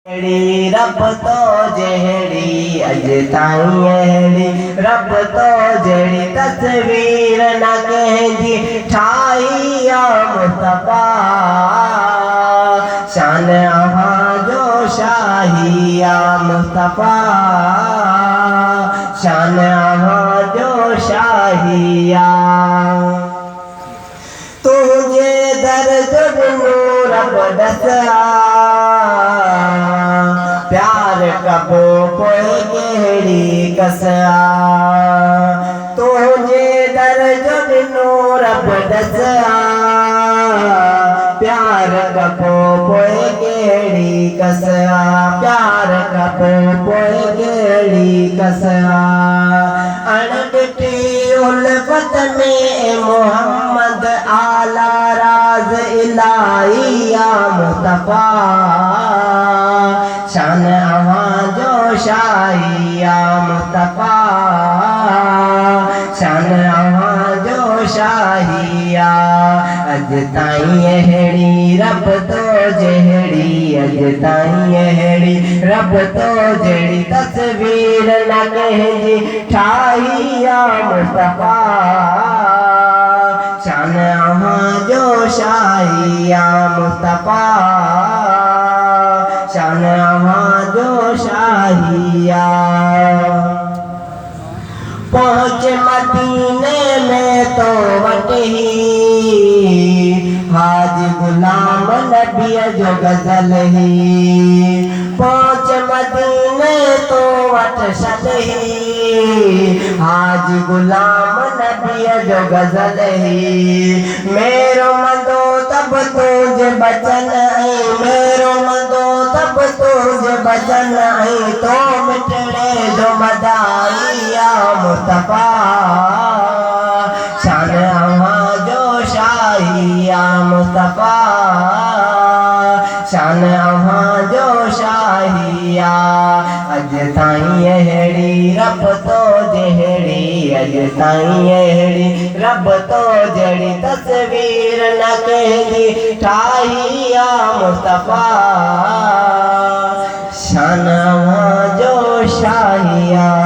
रब तो जहिड़ी अज ताईं अहिड़ी रब तो जहिड़ी तस्वीर न कंहिंजी ठाही आ मुस्तफा शान अव्हां जो शाही आ मुस्तफा शान अव्हां जो शाही आ तुझे दर जो रब दसा प्यार कबो कोई केड़ी कसया तुझे दर जो रब दसा प्यार कबो कोई केड़ी कसया प्यार कबो कोई केड़ी कसया अणडिठी उल्फत में मोहम्मद आला राज इलाही आ मुस्तफा शान अव्हां जो शाही आ मुस्तफा शान अव्हां जो शाही आ अज ताईं अहिड़ी रब तो जहिड़ी अज ताईं अहिड़ी रब तो जहिड़ी तस्वीर न कंहिंजी ठाही आ मुस्तफा शान अव्हां जो शाही आ मुस्तफा शान अव्हां जो शाही आ पहुँच मदीने में तो वटही हाजी गुलाम नबी जो गजल ही पहुँच मदीने तो वट सदही हाजी गुलाम नबी जो गजल ही मेरो मदो तब तुझे बचन मेरो मदो तब तुझे बचन तो मिटड़े जो मदाई आ मुस्तफा शान अव्हां जो शाही आ मुस्तफा शान अव्हां जो शाही आ अज ताईं अहिड़ी रब तो जहिड़ी अज ताईं अहिड़ी रब तो जहिड़ी तस्वीर न कंहिंजी ठाही आ मुस्तफा शान अव्हां जो शाही आ।